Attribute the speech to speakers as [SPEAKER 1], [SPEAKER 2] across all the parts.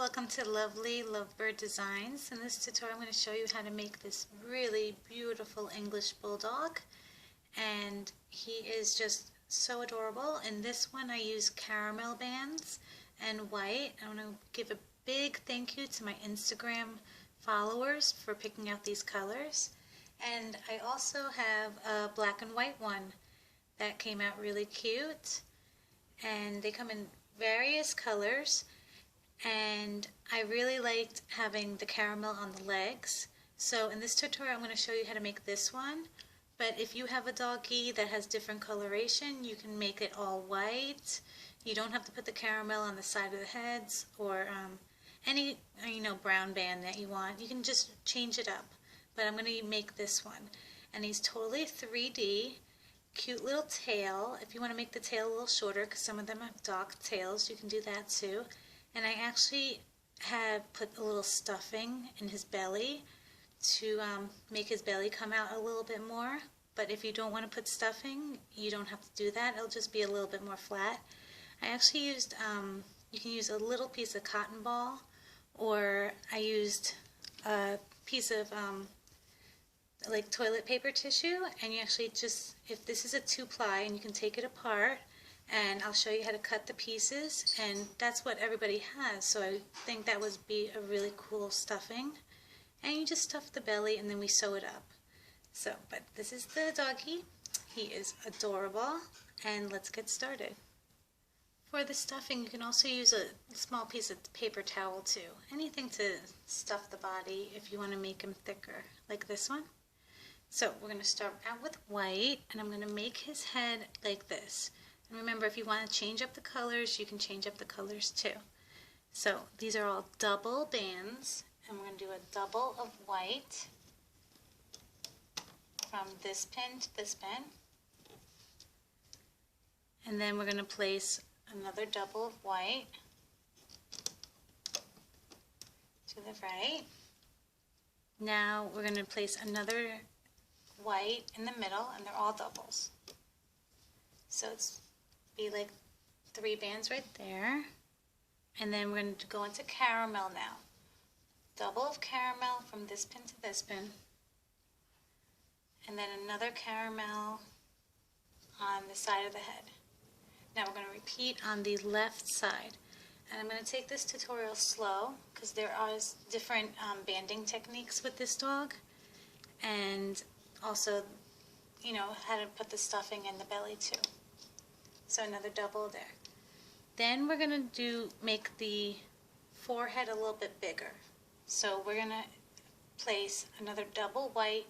[SPEAKER 1] welcome to Lovely Lovebird Designs. In this tutorial I'm going to show you how to make this really beautiful English Bulldog, and he is just so adorable. In this one I use caramel bands and white. I want to give a big thank you to my Instagram followers for picking out these colors, and I also have a black and white one that came out really cute, and they come in various colors. And I really liked having the caramel on the legs. So in this tutorial I'm going to show you how to make this one. But if you have a doggy that has different coloration, you can make it all white. You don't have to put the caramel on the side of the heads or any brown band that you want. You can just change it up. But I'm going to make this one. And he's totally 3D. Cute little tail. If you want to make the tail a little shorter, because some of them have dog tails, you can do that too. And I actually had put a little stuffing in his belly to make his belly come out a little bit more. But if you don't want to put stuffing, you don't have to do that. It'll just be a little bit more flat. I actually used, you can use a little piece of cotton ball, or I used a piece of like toilet paper tissue, and you actually just, if this is a 2-ply, and you can take it apart, and I'll show you how to cut the pieces, and that's what everybody has, so I think that would be a really cool stuffing. And you just stuff the belly and then we sew it up. So, but this is the doggy. He is adorable, and let's get started. For the stuffing, you can also use a small piece of paper towel too. Anything to stuff the body if you want to make him thicker, like this one. So we're going to start out with white, and I'm going to make his head like this. And remember, if you want to change up the colors, you can change up the colors too. So these are all double bands, and we're going to do a double of white from this pin to this pin. And then we're going to place another double of white to the right. Now we're going to place another white in the middle, and they're all doubles. So it's be like 3 bands right there, and then we're going to go into caramel now. Double of caramel from this pin to this pin, and then another caramel on the side of the head. Now we're going to repeat on the left side, and I'm going to take this tutorial slow because there are different banding techniques with this dog, and also how to put the stuffing in the belly too. So another double there. Then we're going to make the forehead a little bit bigger. So we're going to place another double white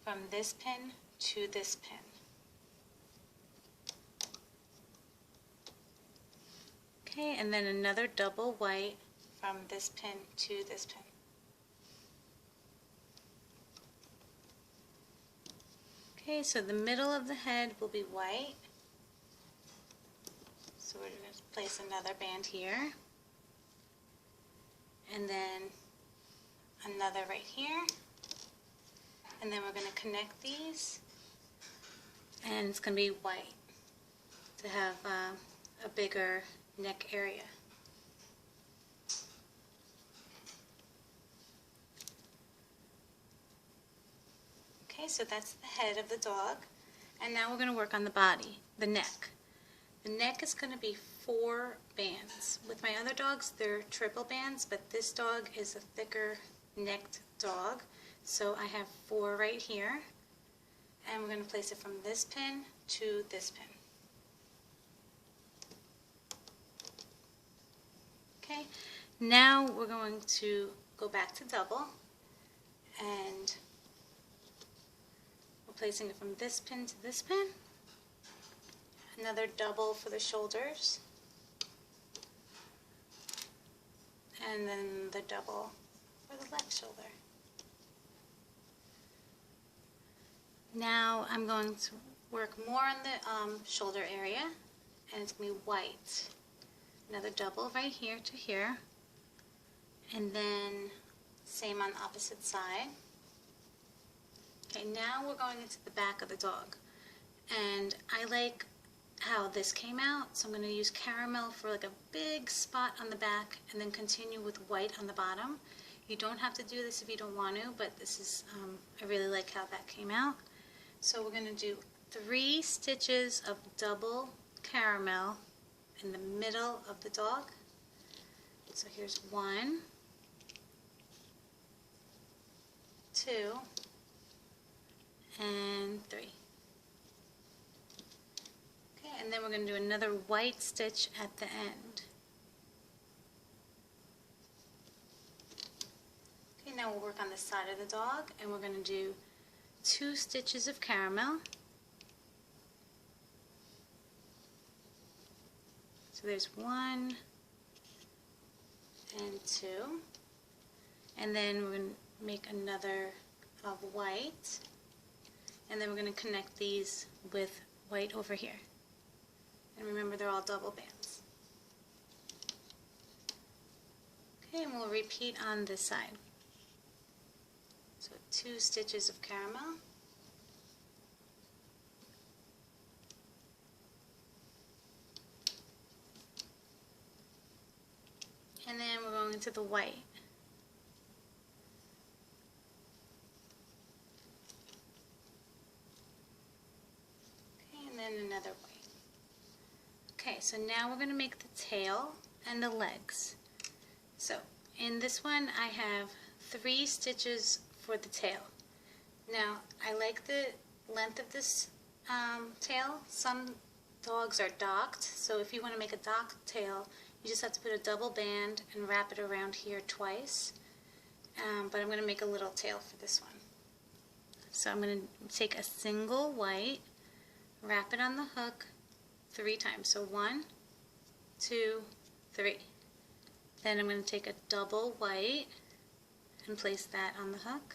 [SPEAKER 1] from this pin to this pin. Okay, and then another double white from this pin to this pin. Okay, so the middle of the head will be white. So we're going to place another band here, and then another right here, and then we're going to connect these, and it's going to be white to have a bigger neck area. Okay, so that's the head of the dog, and now we're going to work on the body, the neck. The neck is going to be 4 bands. With my other dogs, they're triple bands, but this dog is a thicker necked dog. So I have 4 right here, and we're going to place it from this pin to this pin. Okay, now we're going to go back to double, and we're placing it from this pin to this pin. Another double for the shoulders, and then the double for the left shoulder. Now I'm going to work more on the shoulder area, and it's going to be white. Another double right here to here, and then same on the opposite side. Okay, now we're going into the back of the dog, and I like how this came out. So I'm going to use caramel for like a big spot on the back and then continue with white on the bottom. You don't have to do this if you don't want to, but this is, I really like how that came out. So we're going to do 3 stitches of double caramel in the middle of the dog. So here's 1, 2, and 3. Okay, and then we're going to do another white stitch at the end. Okay, now we'll work on the side of the dog, and we're going to do 2 stitches of caramel. So there's 1 and 2, and then we're going to make another of white, and then we're going to connect these with white over here. And remember, they're all double bands. Okay, and we'll repeat on this side. So 2 stitches of caramel. And then we're going into the white. Okay, and then another white. Okay, so now we're going to make the tail and the legs. So in this one I have 3 stitches for the tail. Now I like the length of this tail. Some dogs are docked, so if you want to make a docked tail, you just have to put a double band and wrap it around here twice. But I'm going to make a little tail for this one. So I'm going to take a single white, wrap it on the hook 3 times. So 1, 2, 3. Then I'm going to take a double white and place that on the hook.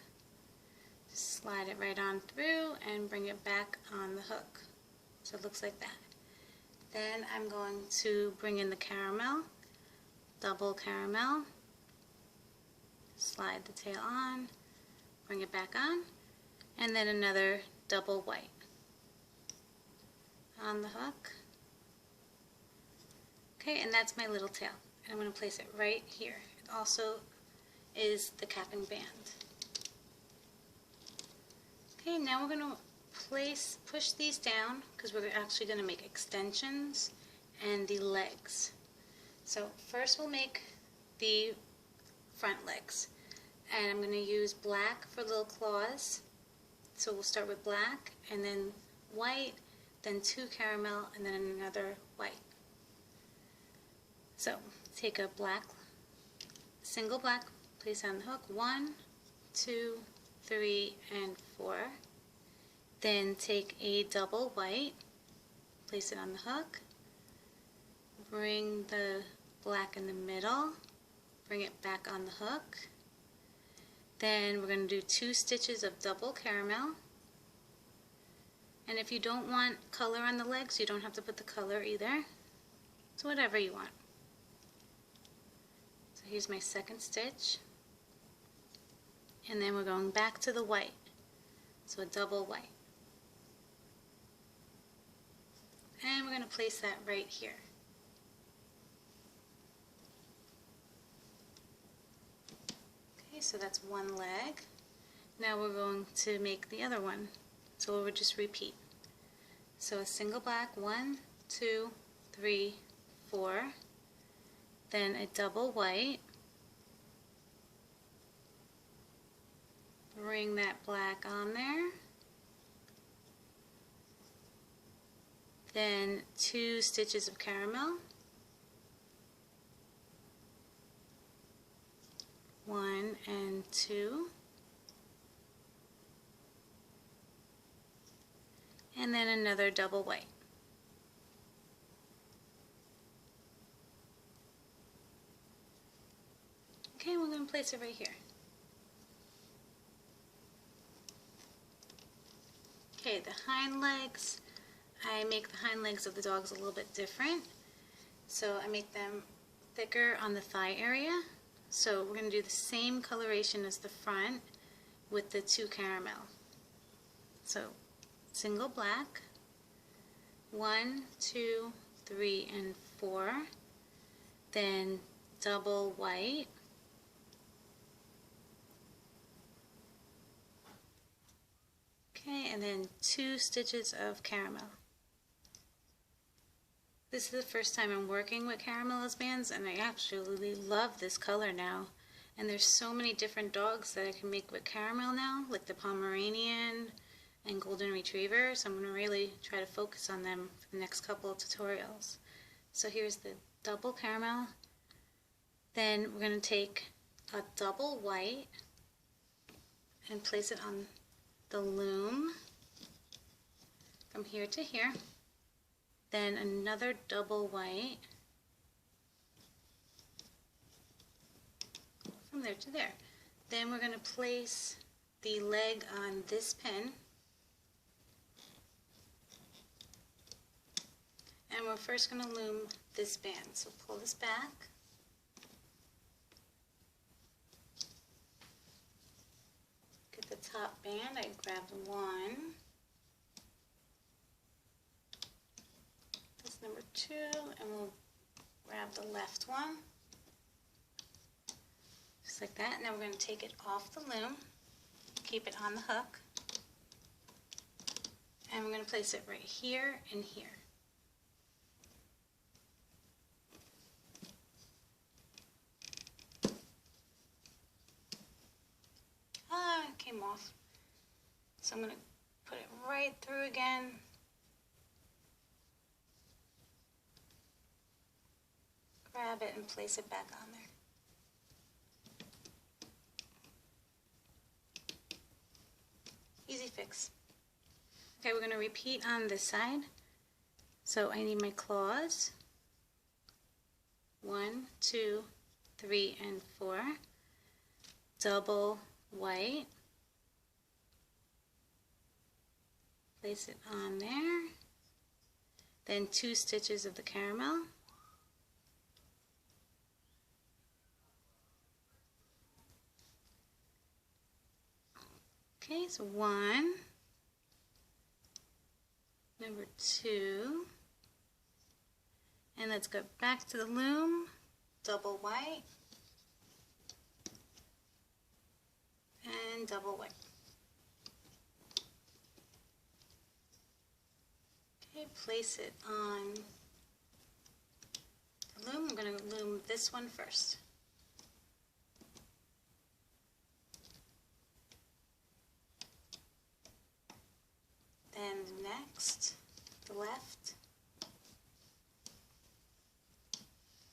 [SPEAKER 1] Just slide it right on through and bring it back on the hook. So it looks like that. Then I'm going to bring in the caramel, double caramel, slide the tail on, bring it back on, and then another double white on the hook. Okay, and that's my little tail. And I'm going to place it right here. It also is the capping band. Okay, now we're going to push these down because we're actually going to make extensions and the legs. So first we'll make the front legs, and I'm going to use black for little claws. So we'll start with black and then white, then 2 caramel, and then another white. So take a black, single black, place it on the hook, 1, 2, 3, and 4. Then take a double white, place it on the hook, bring the black in the middle, bring it back on the hook. Then we're going to do 2 stitches of double caramel. And if you don't want color on the legs, you don't have to put the color either. So whatever you want. So here's my second stitch. And then we're going back to the white. So a double white. And we're going to place that right here. Okay, so that's one leg. Now we're going to make the other one. So we'll just repeat. So a single black, 1, 2, 3, 4. Then a double white. Bring that black on there. Then 2 stitches of caramel. 1 and 2. And then another double white. Okay, we're going to place it right here. Okay, the hind legs. I make the hind legs of the dogs a little bit different. So I make them thicker on the thigh area. So we're going to do the same coloration as the front with the 2 caramel. So single black, 1, 2, 3, and 4, then double white, okay, and then 2 stitches of caramel. This is the first time I'm working with caramel as bands, and I absolutely love this color now. And there's so many different dogs that I can make with caramel now, like the Pomeranian and Golden Retriever, so I'm going to really try to focus on them for the next couple of tutorials. So here's the double caramel. Then we're going to take a double white and place it on the loom from here to here. Then another double white from there to there. Then we're going to place the leg on this pin, and we're first going to loom this band. So pull this back, get the top band. I grabbed one. This number 2, and we'll grab the left one. Just like that. Now we're going to take it off the loom, keep it on the hook, and we're going to place it right here and here. It came off. So I'm going to put it right through again. Grab it and place it back on there. Easy fix. Okay, we're going to repeat on this side. So I need my claws. 1, 2, 3, and 4. Double white. Place it on there. Then 2 stitches of the caramel. Okay, so 1, number 2, and let's go back to the loom, double white, and double white. Okay, place it on the loom. I'm going to loom this one first. Then next, the left.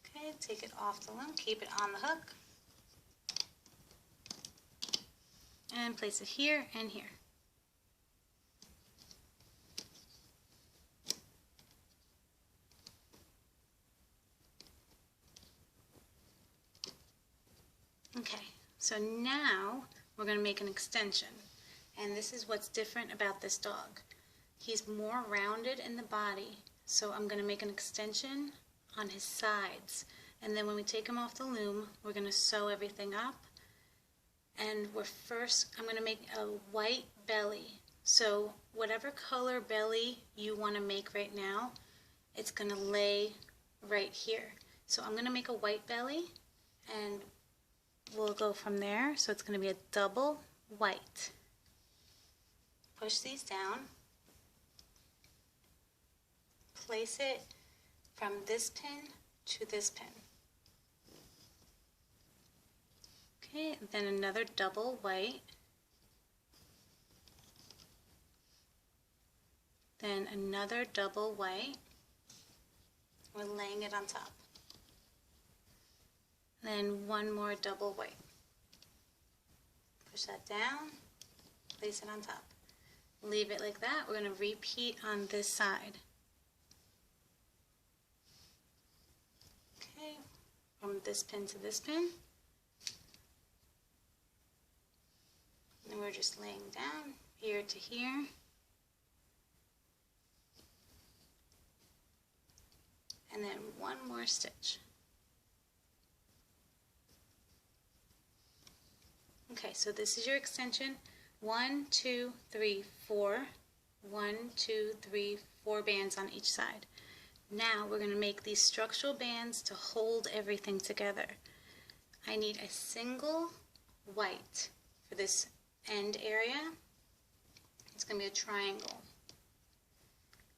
[SPEAKER 1] Okay, take it off the loom, keep it on the hook, and place it here and here. Okay, so now we're going to make an extension, and this is what's different about this dog. He's more rounded in the body, so I'm going to make an extension on his sides, and then when we take him off the loom, we're going to sew everything up, and I'm going to make a white belly. So whatever color belly you want to make right now, it's going to lay right here. So I'm going to make a white belly, and we'll go from there. So it's going to be a double white. Push these down. Place it from this pin to this pin. Okay, then another double white. Then another double white. We're laying it on top. Then one more double white. Push that down, place it on top. Leave it like that. We're going to repeat on this side. Okay, from this pin to this pin. And we're just laying down here to here. And then one more stitch. Okay, so this is your extension. 1, 2, 3, 4. 1, 2, 3, 4 bands on each side. Now we're going to make these structural bands to hold everything together. I need a single white for this end area. It's going to be a triangle.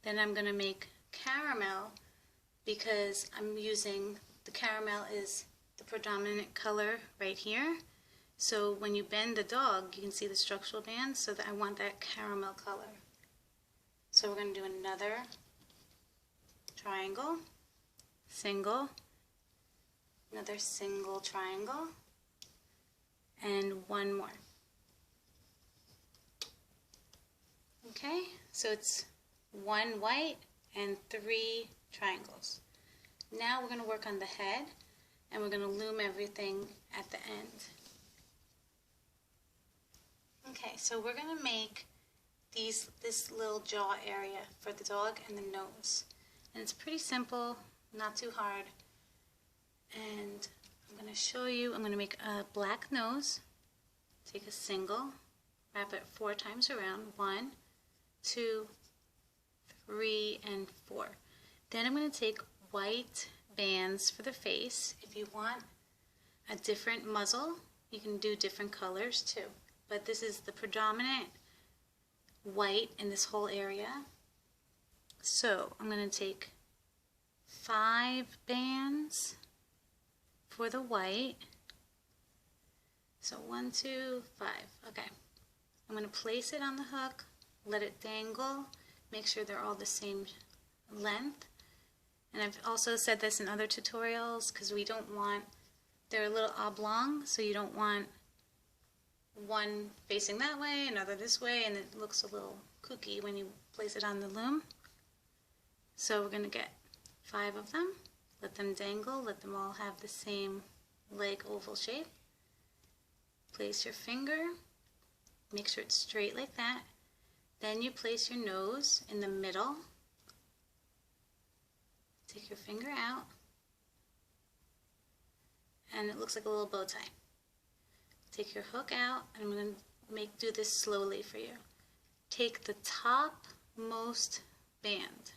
[SPEAKER 1] Then I'm going to make caramel because I'm using, the caramel is the predominant color right here. So when you bend the dog, you can see the structural bands, so that I want that caramel color. So we're going to do another triangle, single, another single triangle, and one more. Okay, so it's 1 white and 3 triangles. Now we're going to work on the head, and we're going to loom everything at the end. Okay, so we're going to make this little jaw area for the dog and the nose. And it's pretty simple, not too hard. And I'm going to show you, I'm going to make a black nose. Take a single, wrap it 4 times around. 1, 2, 3, and 4. Then I'm going to take white bands for the face. If you want a different muzzle, you can do different colors too. But this is the predominant white in this whole area. So I'm going to take 5 bands for the white. So 1, 2, 5. Okay. I'm going to place it on the hook, let it dangle, make sure they're all the same length. And I've also said this in other tutorials because we don't want, they're a little oblong, so you don't want one facing that way, another this way, and it looks a little kooky when you place it on the loom. So we're going to get 5 of them, let them dangle, let them all have the same leg oval shape. Place your finger, make sure it's straight like that. Then you place your nose in the middle. Take your finger out, and it looks like a little bow tie. Take your hook out, and I'm going to do this slowly for you. Take the topmost band,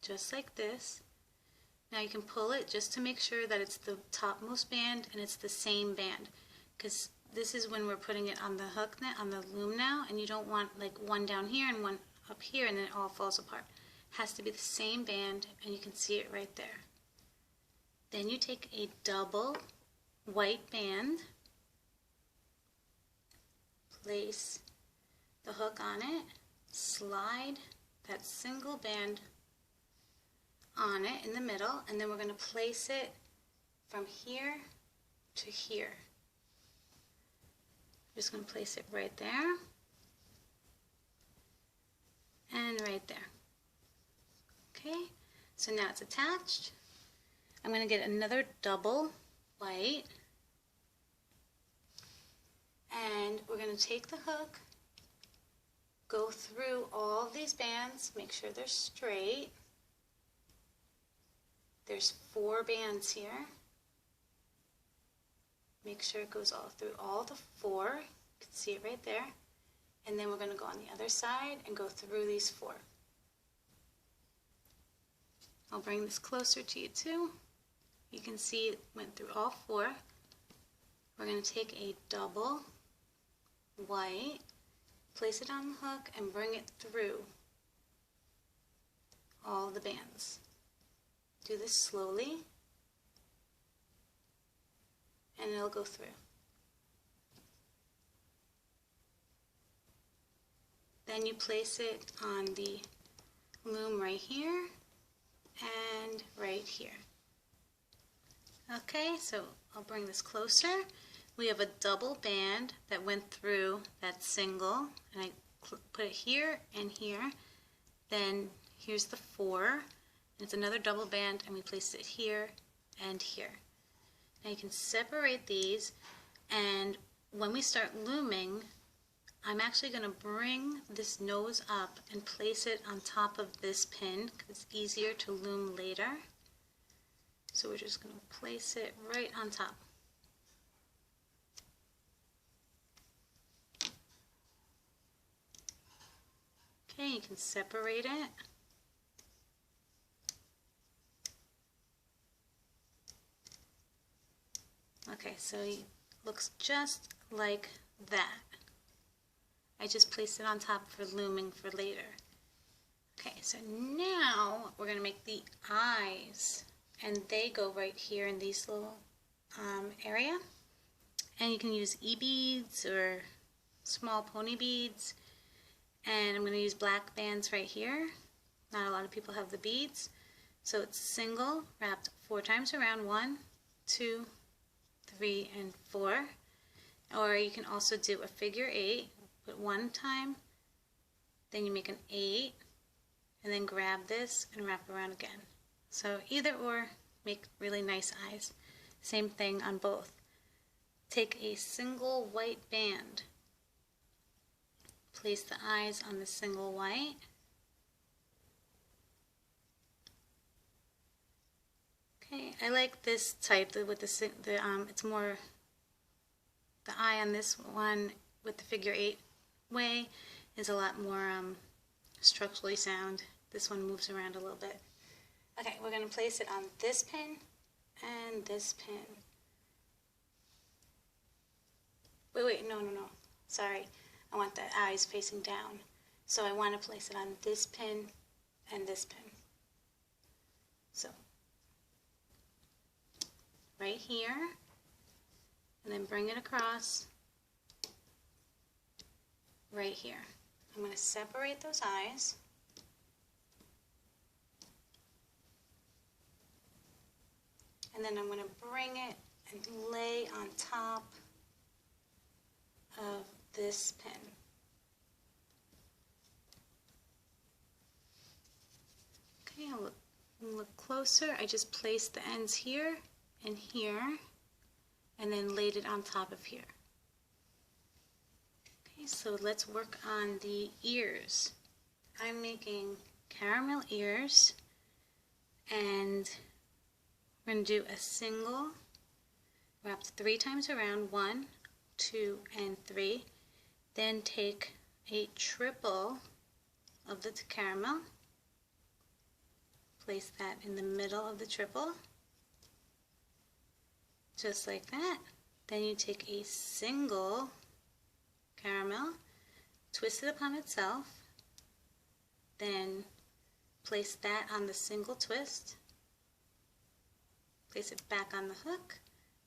[SPEAKER 1] just like this. Now you can pull it just to make sure that it's the topmost band and it's the same band, because this is when we're putting it on the hook now, on the loom now, and you don't want like one down here and one up here and then it all falls apart. It has to be the same band, and you can see it right there. Then you take a double white band, place the hook on it, slide that single band on it in the middle, and then we're going to place it from here to here. I'm just going to place it right there and right there. Okay, so now it's attached. I'm going to get another double white, and we're going to take the hook, go through all of these bands, make sure they're straight. There's 4 bands here. Make sure it goes all through all the 4. You can see it right there. And then we're going to go on the other side and go through these 4. I'll bring this closer to you too. You can see it went through all 4. We're going to take a double white, place it on the hook, and bring it through all the bands. Do this slowly, and it'll go through. Then you place it on the loom right here and right here. Okay, so I'll bring this closer. We have a double band that went through that single, and I put it here and here. Then here's the 4. It's another double band, and we place it here and here. Now you can separate these, and when we start looming, I'm actually going to bring this nose up and place it on top of this pin because it's easier to loom later. So we're just going to place it right on top. Okay, you can separate it. Okay, so it looks just like that. I just placed it on top for looming for later. Okay, so now we're going to make the eyes, and they go right here in these little area. And you can use e-beads or small pony beads. And I'm going to use black bands right here. Not a lot of people have the beads. So it's single, wrapped 4 times around, 1, 2, 3, and 4. Or you can also do a figure 8, put 1 time, then you make an 8, and then grab this and wrap around again. So either or, make really nice eyes. Same thing on both. Take a single white band, place the eyes on the single white, okay, I like this type with it's more, the eye on this one with the figure 8 way is a lot more structurally sound. This one moves around a little bit. Okay, we're going to place it on this pin and this pin. Wait, no, sorry. I want the eyes facing down. So I want to place it on this pin and this pin. So, right here, and then bring it across right here. I'm going to separate those eyes. And then I'm going to bring it and lay on top of this pin. Okay, I'll look closer. I just placed the ends here and here, and then laid it on top of here. Okay, so let's work on the ears. I'm making caramel ears, and we're going to do a single, wrapped 3 times around, 1, 2, and 3. Then take a triple of the caramel, place that in the middle of the triple, just like that. Then you take a single caramel, twist it upon itself, then place that on the single twist, place it back on the hook.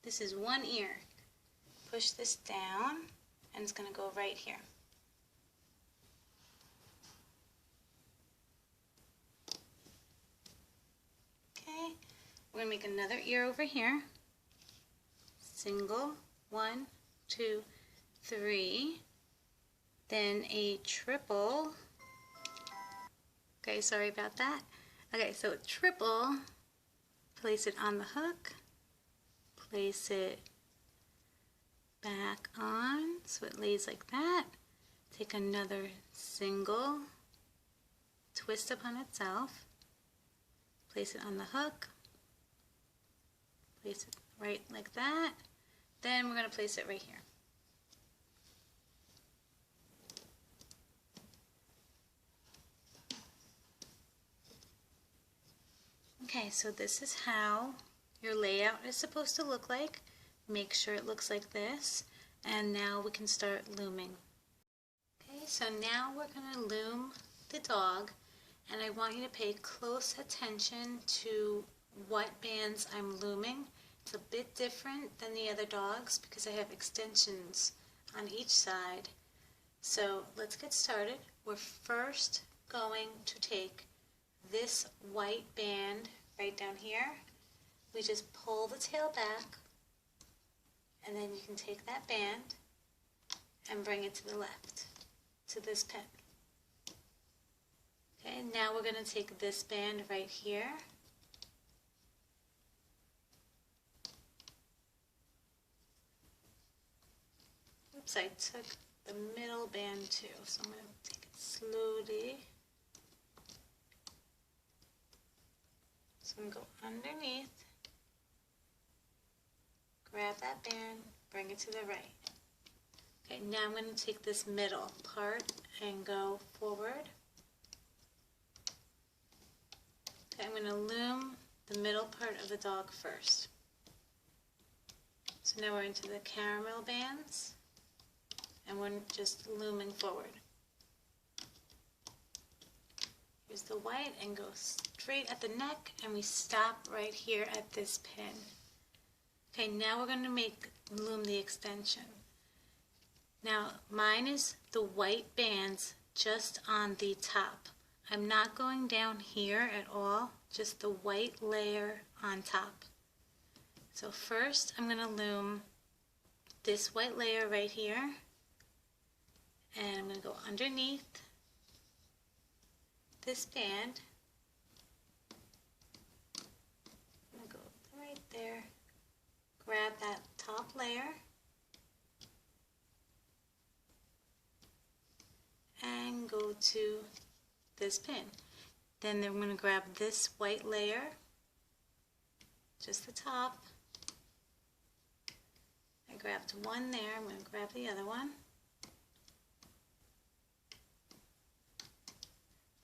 [SPEAKER 1] This is one ear. Push this down, and it's going to go right here. Okay, we're going to make another ear over here. Single, 1, 2, 3, then a triple. Okay, sorry about that. Okay, so a triple, place it on the hook, place it back on so it lays like that. Take another single, twist upon itself, place it on the hook, place it right like that. Then we're going to place it right here. Okay, so this is how your layout is supposed to look like. Make sure it looks like this, and now we can start looming. Okay, so now we're going to loom the dog, and I want you to pay close attention to what bands I'm looming. It's a bit different than the other dogs because I have extensions on each side. So let's get started. We're first going to take this white band right down here. We just pull the tail back, and then you can take that band and bring it to the left, to this pin. Okay, now we're going to take this band right here, oops, I took the middle band too, so I'm going to take it slowly. So I'm going to go underneath, grab that band, bring it to the right. Okay, now I'm going to take this middle part and go forward I'm going to loom the middle part of the dog first. So now we're into the caramel bands, and we're just looming forward. Here's the white, and go straight at the neck, and we stop right here at this pin. Okay, now we're going to loom the extension. Now mine is the white bands just on the top. I'm not going down here at all, just the white layer on top. So first I'm going to loom this white layer right here, and I'm going to go underneath this band. I'm going to go right there, grab that top layer, and go to this pin. Then I'm going to grab this white layer, just the top. I grabbed one there, I'm going to grab the other one.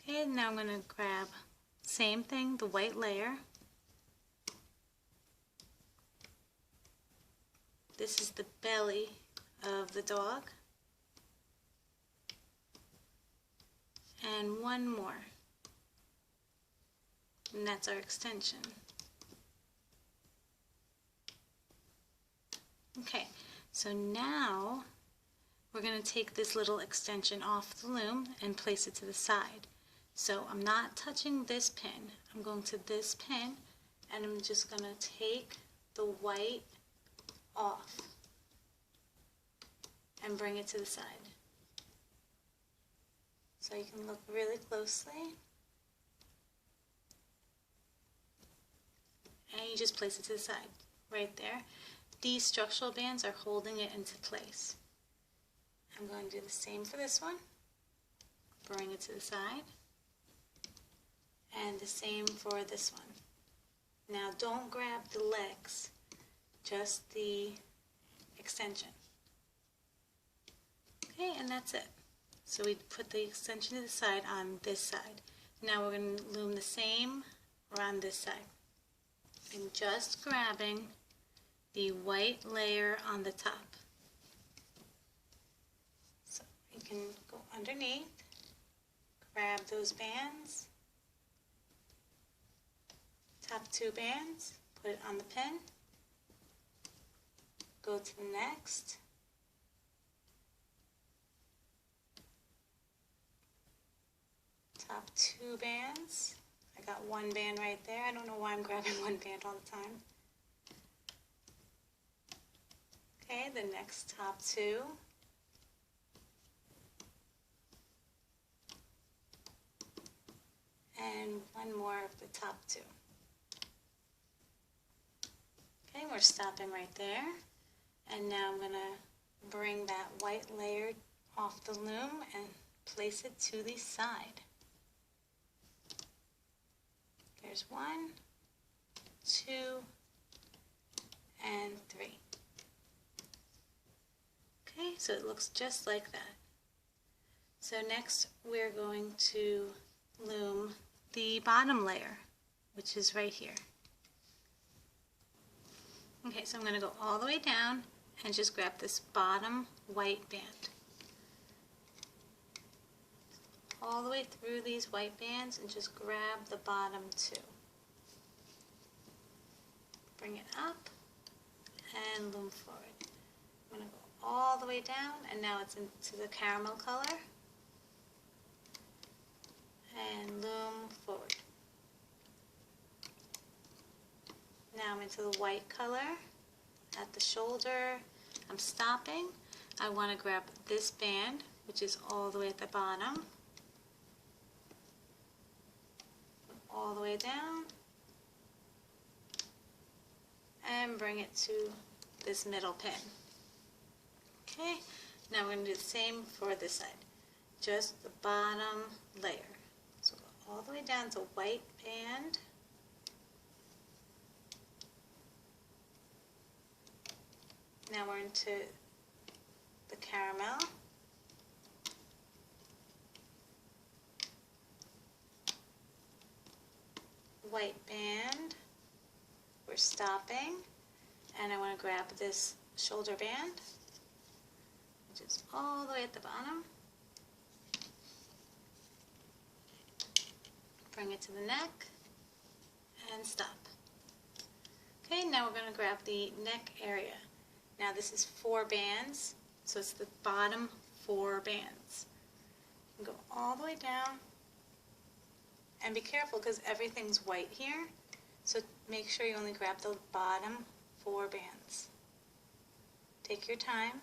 [SPEAKER 1] Okay, now I'm going to grab, same thing, the white layer. This is the belly of the dog. And one more. And that's our extension. Okay, so now we're going to take this little extension off the loom and place it to the side. So I'm not touching this pin. I'm going to this pin, and I'm just going to take the white off and bring it to the side. So you can look really closely, and you just place it to the side, right there. These structural bands are holding it into place. I'm going to do the same for this one. Bring it to the side. And the same for this one. Now don't grab the legs, just the extension. Okay, and that's it. So we put the extension to the side on this side. Now we're going to loom the same around this side. I'm just grabbing the white layer on the top. So you can go underneath, grab those bands, top two bands, put it on the pin, go to the next, top two bands. I got one band right there. I don't know why I'm grabbing one band all the time. Okay, the next top two. And one more of the top two. Okay, we're stopping right there. And now I'm going to bring that white layer off the loom and place it to the side. There's 1, 2, and 3. Okay, so it looks just like that. So next we're going to loom the bottom layer, which is right here. Okay, so I'm going to go all the way down and just grab this bottom white band. All the way through these white bands and just grab the bottom two. Bring it up and loom forward. I'm going to go all the way down, and now it's into the caramel color. And loom forward. Now I'm into the white color at the shoulder. I'm stopping. I want to grab this band, which is all the way at the bottom. All the way down. And bring it to this middle pin. Okay, now we're going to do the same for this side. Just the bottom layer. So go all the way down to white band. Now we're into the caramel. white band, we're stopping, and I want to grab this shoulder band, which is all the way at the bottom. Bring it to the neck and stop. Okay, now we're going to grab the neck area. Now this is 4 bands, so it's the bottom 4 bands. You can go all the way down, and be careful because everything's white here, so make sure you only grab the bottom 4 bands. Take your time,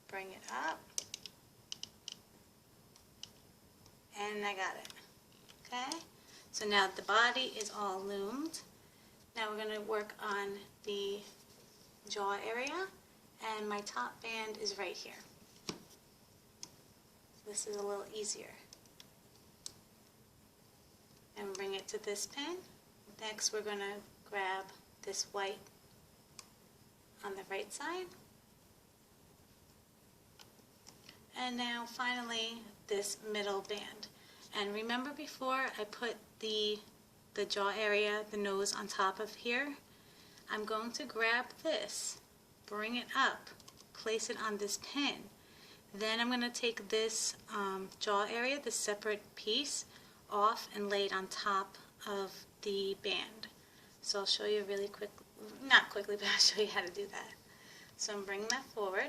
[SPEAKER 1] bring it up, and I got it. Okay, so now the body is all loomed. Now we're going to work on the jaw area, and my top band is right here. This is a little easier. And bring it to this pin. Next we're going to grab this white on the right side. And now finally this middle band. And remember before I put the jaw area, the nose on top of here? I'm going to grab this, bring it up, place it on this pin. Then I'm going to take this jaw area, this separate piece, off and lay it on top of the band. So I'll show you really quick, not quickly, but I'll show you how to do that. So I'm bringing that forward.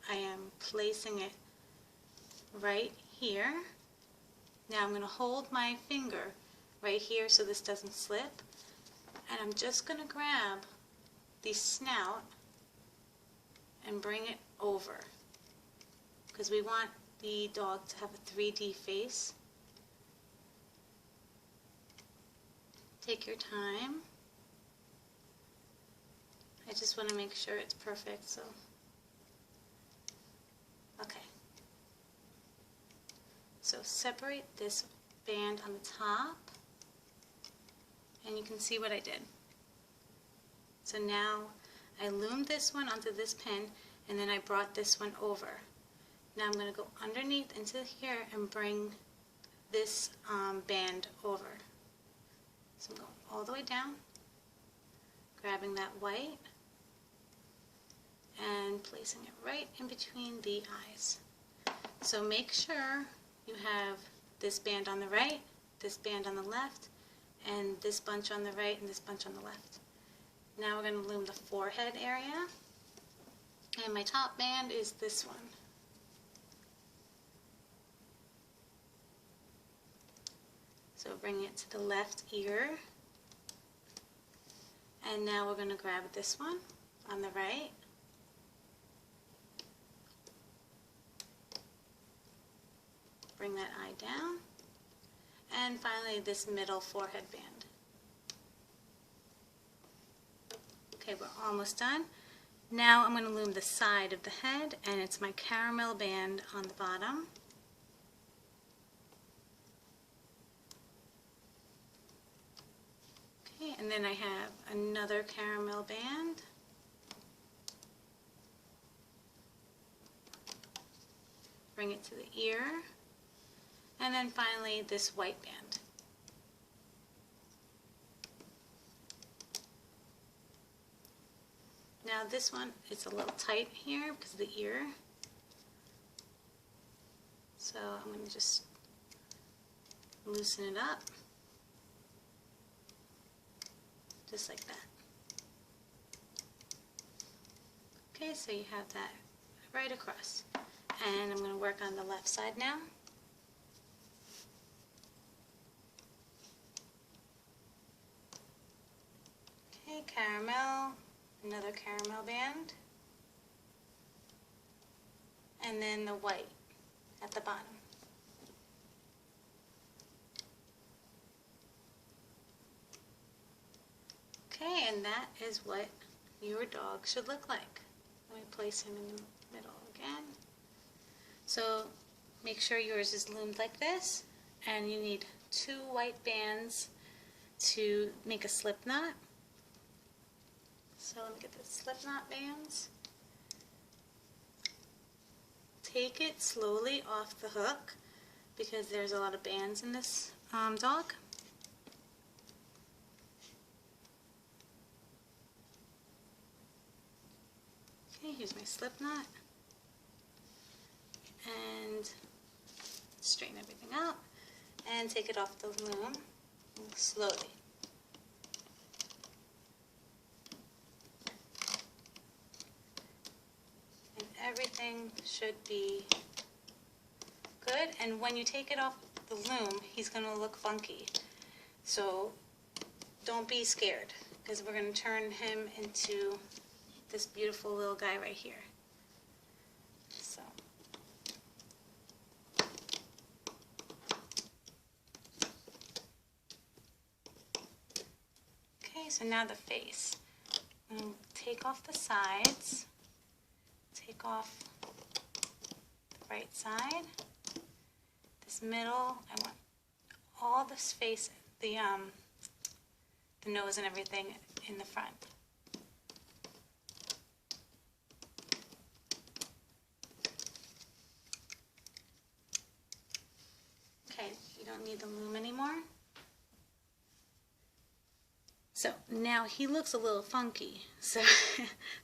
[SPEAKER 1] I am placing it right here. Now I'm going to hold my finger right here so this doesn't slip, and I'm just going to grab the snout and bring it over, because we want the dog to have a 3D face. Take your time. I just want to make sure it's perfect, so okay. So separate this band on the top, and you can see what I did. So now I loomed this one onto this pin, and then I brought this one over. Now I'm going to go underneath into here and bring this band over. So I'm going all the way down, grabbing that white, and placing it right in between the eyes. So make sure you have this band on the right, this band on the left, and this bunch on the right and this bunch on the left. Now we're going to loom the forehead area, and my top band is this one. So bring it to the left ear, and now we're going to grab this one on the right, bring that eye down, and finally this middle forehead band. Okay, we're almost done. Now I'm going to loom the side of the head, and it's my caramel band on the bottom. Okay, and then I have another caramel band. Bring it to the ear. And then finally this white band. Now this one, it's a little tight here because of the ear. So I'm going to just loosen it up. Just like that. Okay, so you have that right across. And I'm going to work on the left side now. Okay, caramel, another caramel band, and then the white at the bottom. Okay, and that is what your dog should look like. Let me place him in the middle again. So make sure yours is loomed like this, and you need 2 white bands to make a slip knot. So let me get the slip knot bands. Take it slowly off the hook, because there's a lot of bands in this dog. Okay, here's my slip knot. And straighten everything out and take it off the loom slowly. And everything should be good. And when you take it off the loom, he's going to look funky. So don't be scared, because we're going to turn him into this beautiful little guy right here. So. Okay, so now the face. Take off the sides. Take off the right side. This middle, I want all this face, the nose and everything in the front. Okay, you don't need the loom anymore. So now he looks a little funky, so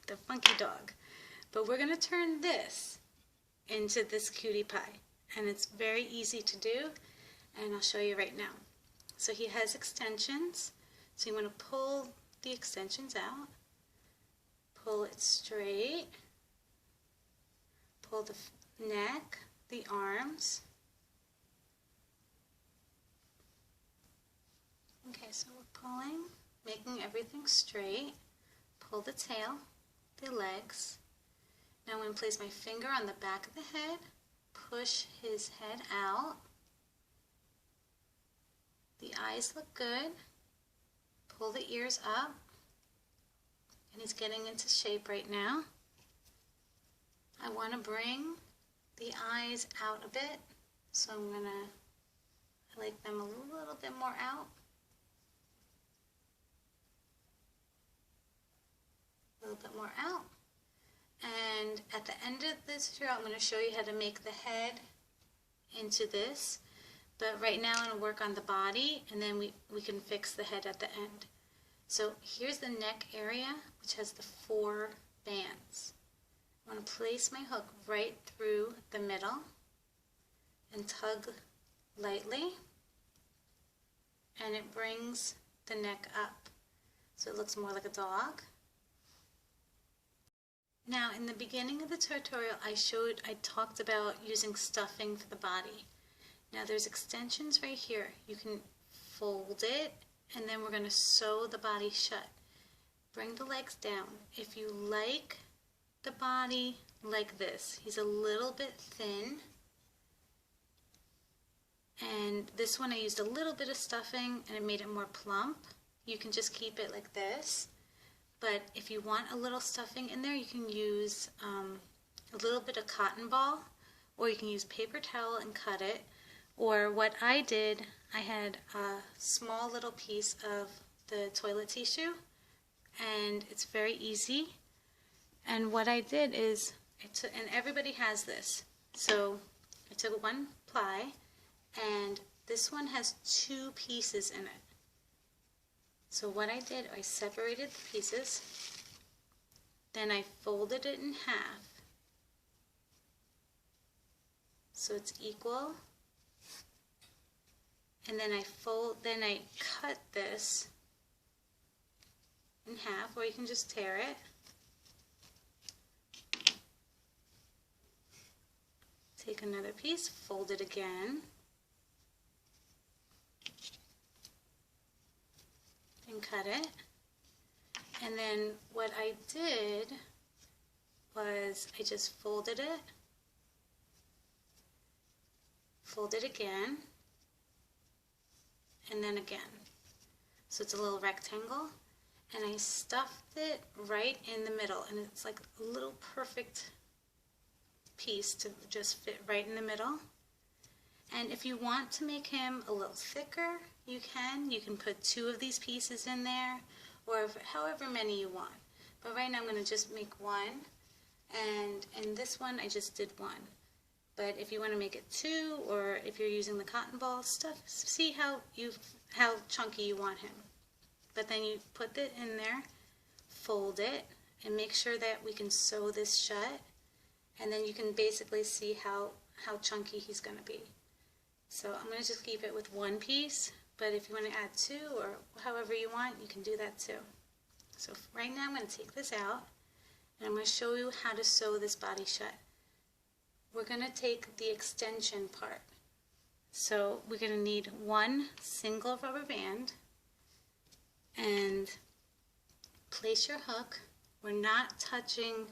[SPEAKER 1] the funky dog. But we're going to turn this into this cutie pie. And it's very easy to do, and I'll show you right now. So he has extensions, so you want to pull the extensions out, pull it straight, pull the neck, the arms. Okay, so we're pulling, making everything straight, pull the tail, the legs. Now I'm going to place my finger on the back of the head, push his head out. The eyes look good. Pull the ears up. And he's getting into shape right now. I want to bring the eyes out a bit. So I'm going to like them a little bit more out. A little bit more out. And at the end of this tutorial, I'm going to show you how to make the head into this. But right now I'm going to work on the body, and then we can fix the head at the end. So here's the neck area, which has the 4 bands. I want to place my hook right through the middle and tug lightly. And it brings the neck up. So it looks more like a dog. Now, in the beginning of the tutorial, I talked about using stuffing for the body. Now, there's extensions right here. You can fold it, and then we're going to sew the body shut. Bring the legs down. If you like the body like this, he's a little bit thin. And this one I used a little bit of stuffing, and it made it more plump. You can just keep it like this. But if you want a little stuffing in there, you can use a little bit of cotton ball, or you can use paper towel and cut it. Or what I did, I had a small little piece of the toilet tissue, and it's very easy. And what I did is, and everybody has this, so I took 1 ply, and this one has 2 pieces in it. So what I did, I separated the pieces, then I folded it in half so it's equal, and then I cut this in half, or you can just tear it. Take another piece, fold it again, and cut it. And then what I did was I just folded it, fold it again, and then again. So it's a little rectangle, and I stuffed it right in the middle, and it's like a little perfect piece to just fit right in the middle. And if you want to make him a little thicker, you can put 2 of these pieces in there, or however many you want. But right now I'm going to just make 1, and in this one I just did 1. But if you want to make it 2, or if you're using the cotton ball stuff, see how chunky you want him. But then you put it in there, fold it, and make sure that we can sew this shut, and then you can basically see how chunky he's going to be. So I'm going to just keep it with 1 piece, but if you want to add 2 or however you want, you can do that too. So right now I'm going to take this out, and I'm going to show you how to sew this body shut. We're going to take the extension part. So we're going to need 1 single rubber band, and place your hook. We're not touching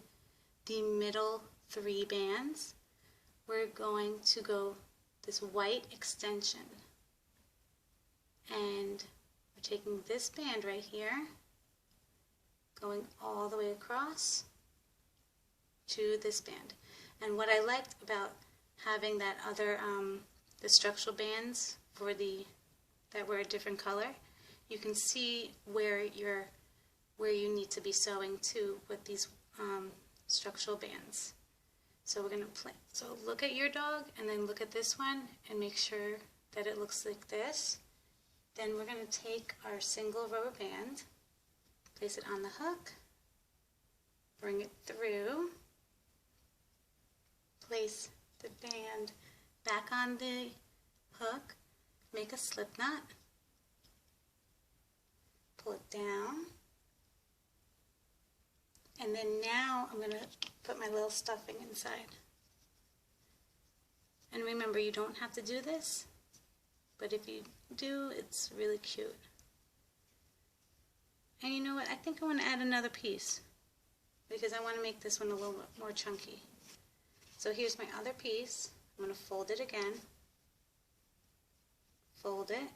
[SPEAKER 1] the middle 3 bands. We're going to go this white extension, and we're taking this band right here, going all the way across to this band. And what I liked about having that other the structural bands for that were a different color, you can see where you need to be sewing to with these structural bands. So we're going to so look at your dog and then look at this one and make sure that it looks like this. Then we're going to take our single rubber band, place it on the hook, bring it through, place the band back on the hook, make a slip knot, pull it down, and then now I'm going to put my little stuffing inside. And remember, you don't have to do this, but if you do, it's really cute. And you know what, I think I want to add another piece because I want to make this one a little bit more chunky. So here's my other piece. I'm going to fold it again, fold it,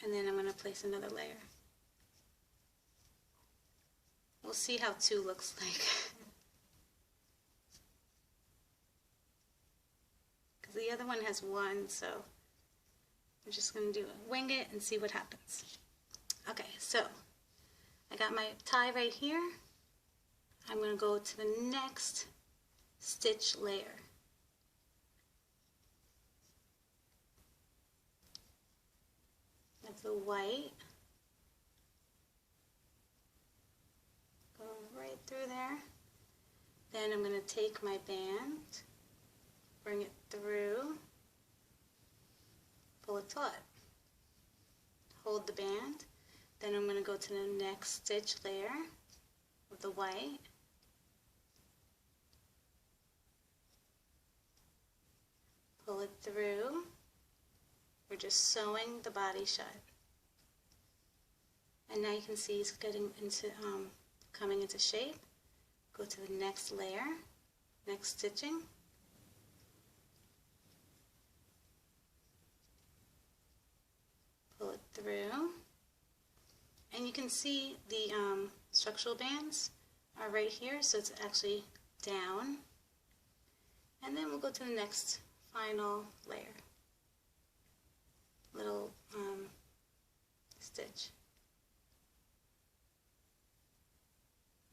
[SPEAKER 1] and then I'm going to place another layer. We'll see how 2 looks like. Because the other one has 1, so we're just going to wing it and see what happens. Okay, so I got my tie right here. I'm going to go to the next stitch layer. That's the white. Go right through there. Then I'm going to take my band, bring it through, pull it taut, hold the band. Then I'm going to go to the next stitch layer with the white. Pull it through. We're just sewing the body shut. And now you can see it's getting into, coming into shape. Go to the next layer, next stitching. Pull it through. And you can see the structural bands are right here, so it's actually down. And then we'll go to the next final layer, little stitch.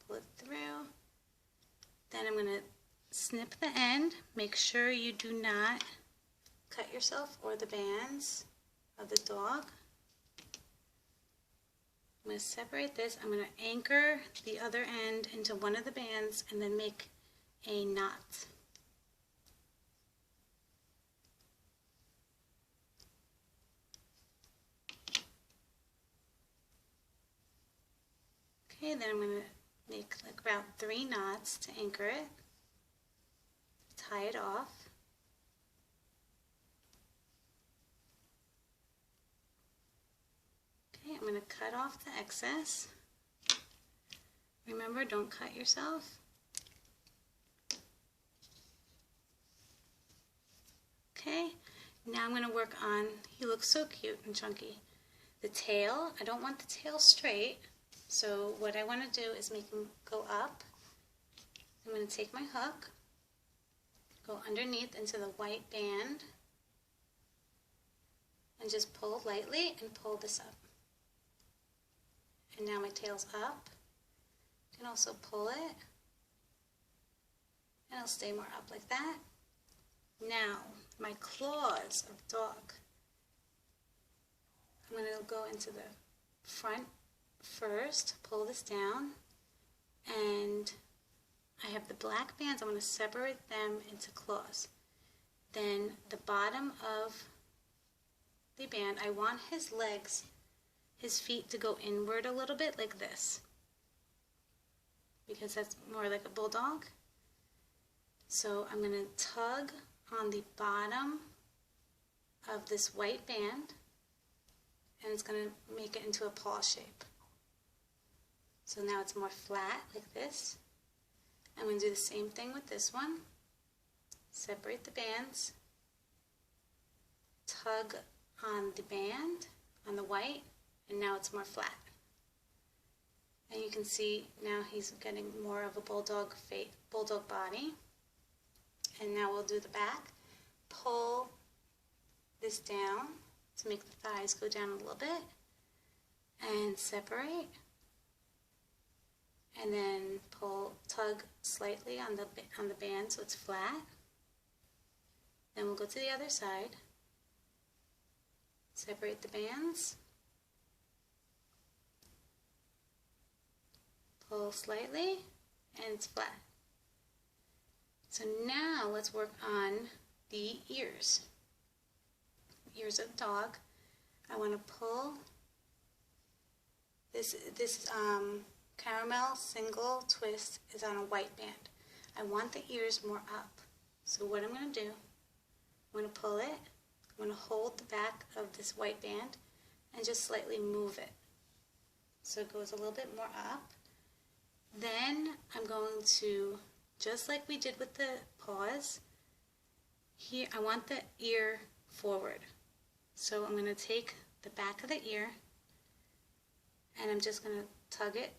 [SPEAKER 1] Pull it through. Then I'm going to snip the end. Make sure you do not cut yourself or the bands of the dog. I'm going to separate this. I'm going to anchor the other end into one of the bands and then make a knot. Okay, then I'm going to make like about 3 knots to anchor it, tie it off. Okay, I'm going to cut off the excess. Remember, don't cut yourself. Okay, now I'm going to work on, he looks so cute and chunky. The tail, I don't want the tail straight. So what I want to do is make him go up. I'm going to take my hook, go underneath into the white band, and just pull lightly and pull this up. And now my tail's up. You can also pull it And it'll stay more up like that. Now, my claws of dog. I'm going to go into the front first, pull this down, and I have the black bands. I'm going to separate them into claws. Then the bottom of the band, I want his legs, his feet to go inward a little bit like this, because that's more like a bulldog. So I'm going to tug on the bottom of this white band, and it's going to make it into a paw shape. So now it's more flat like this. I'm going to do the same thing with this one. Separate the bands, tug on the band, on the white, and now it's more flat. And you can see now he's getting more of a bulldog body. And now we'll do the back. Pull this down to make the thighs go down a little bit, and separate. And then tug slightly on the band so it's flat. Then we'll go to the other side. Separate the bands. Pull slightly, and it's flat. So now let's work on the ears. Ears of the dog. I want to pull this caramel single twist is on a white band. I want the ears more up. So what I'm going to do, I'm going to pull it, I'm going to hold the back of this white band and just slightly move it so it goes a little bit more up. Then I'm going to, just like we did with the paws, here I want the ear forward. So I'm going to take the back of the ear and I'm just going to tug it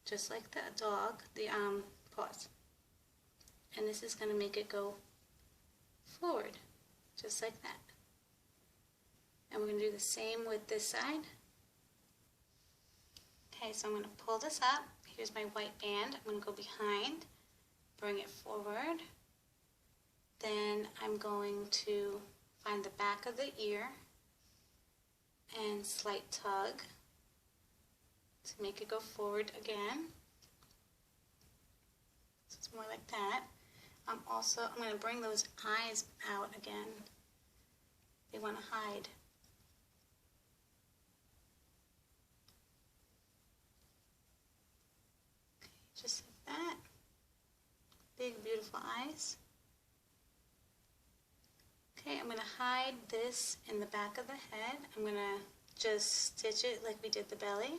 [SPEAKER 1] just like the dog, the paws. And this is going to make it go forward, just like that. And we're going to do the same with this side. Okay, so I'm going to pull this up. Here's my white band. I'm going to go behind, bring it forward. Then I'm going to find the back of the ear and slight tug to make it go forward again. So it's more like that. I'm going to bring those eyes out again. They want to hide. Okay, just like that. Big, beautiful eyes. Okay, I'm going to hide this in the back of the head. I'm going to just stitch it like we did the belly.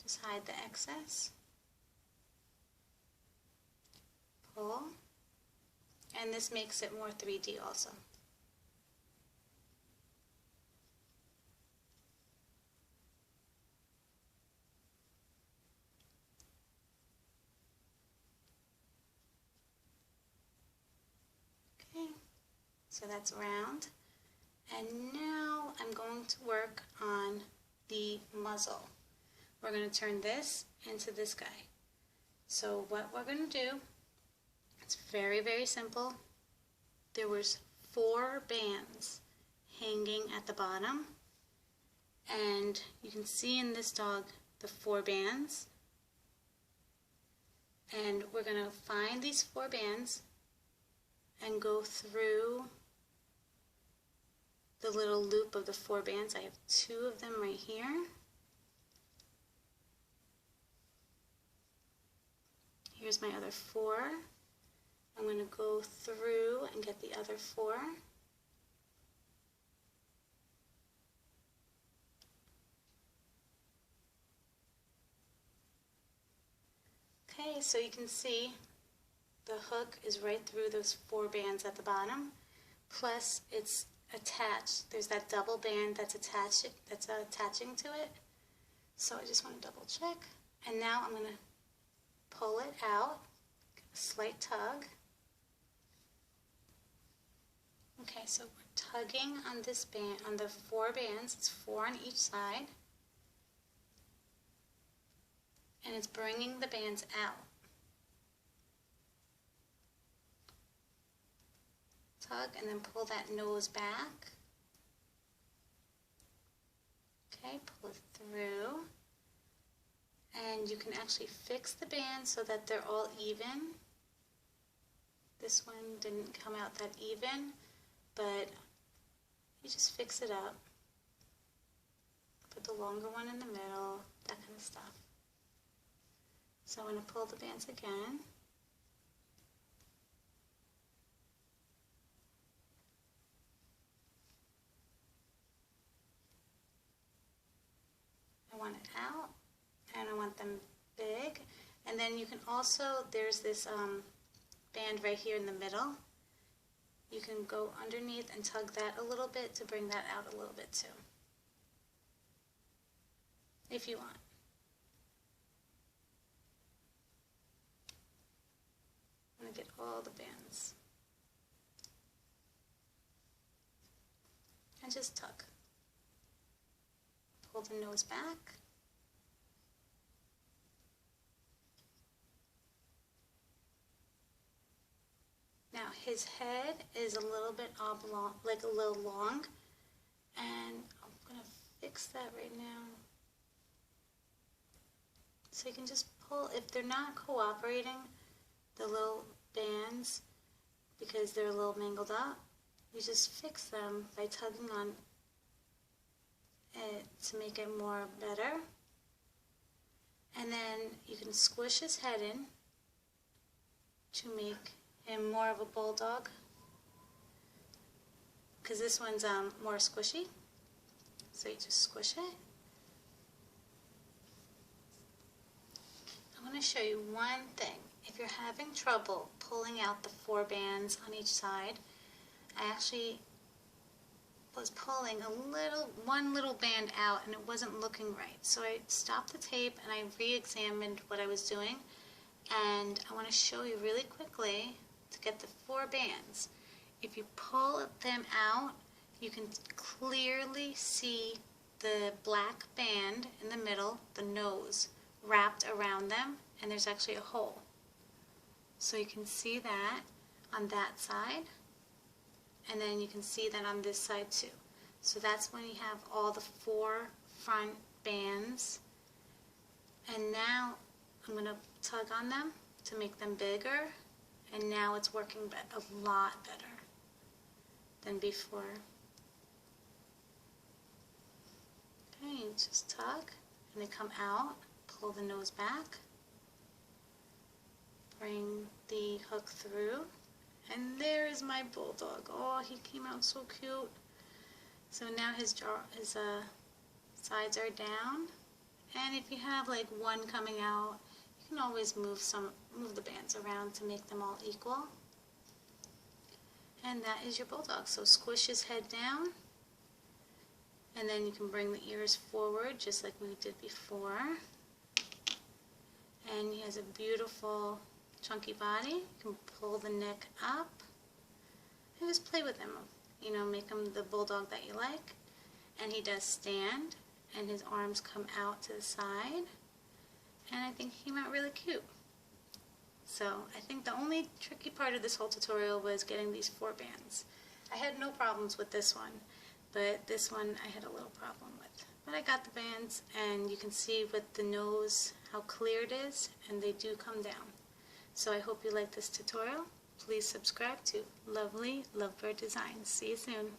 [SPEAKER 1] Just hide the excess. Pull. And this makes it more 3D also. Okay, so that's round. And now I'm going to work on the muzzle. We're going to turn this into this guy. So what we're going to do, it's very, very simple. There was 4 bands hanging at the bottom. And you can see in this dog the 4 bands. And we're going to find these 4 bands and go through the little loop of the 4 bands. I have 2 of them right here. Here's my other 4. I'm going to go through and get the other 4. Okay, so you can see the hook is right through those 4 bands at the bottom, plus it's attached. There's that double band that's attaching to it. So I just want to double check. And now I'm going to pull it out, give a slight tug. Okay, so we're tugging on this band, on the 4 bands. It's 4 on each side. And it's bringing the bands out. tug and then pull that nose back. Okay, pull it through. And you can actually fix the band so that they're all even. This one didn't come out that even, but you just fix it up. Put the longer one in the middle, that kind of stuff. So I'm going to pull the bands again. I want it out, and I want them big. And then you can also, there's this band right here in the middle. You can go underneath and tug that a little bit to bring that out a little bit too, if you want. I'm going to get all the bands. And just tug. Pull the nose back. Now his head is a little bit oblong, like a little long, and I'm going to fix that right now. So you can just pull, if they're not cooperating, the little bands, because they're a little mangled up, you just fix them by tugging on it to make it more better. And then you can squish his head in to make him more of a bulldog, because this one's more squishy. So you just squish it. I want to show you one thing. If you're having trouble pulling out the 4 bands on each side, I actually was pulling one little band out and it wasn't looking right. So I stopped the tape and I re-examined what I was doing, and I want to show you really quickly to get the 4 bands. If you pull them out, you can clearly see the black band in the middle, the nose, wrapped around them, and there's actually a hole. So you can see that on that side, and then you can see that on this side too. So that's when you have all the 4 front bands. And now I'm going to tug on them to make them bigger, and now it's working a lot better than before. Okay, just tug, and they come out, pull the nose back, bring the hook through, and there is my bulldog. Oh, he came out so cute. So now his sides are down, and if you have like one coming out, you can always move the bands around to make them all equal. And that is your bulldog. So squish his head down, and then you can bring the ears forward just like we did before. And he has a beautiful chunky body. You can pull the neck up and just play with him. You know, make him the bulldog that you like. And he does stand, and his arms come out to the side. And I think he came out really cute. So I think the only tricky part of this whole tutorial was getting these 4 bands. I had no problems with this one, but this one I had a little problem with. But I got the bands, and you can see with the nose how clear it is, and they do come down. So I hope you like this tutorial. Please subscribe to Lovely Lovebird Designs. See you soon.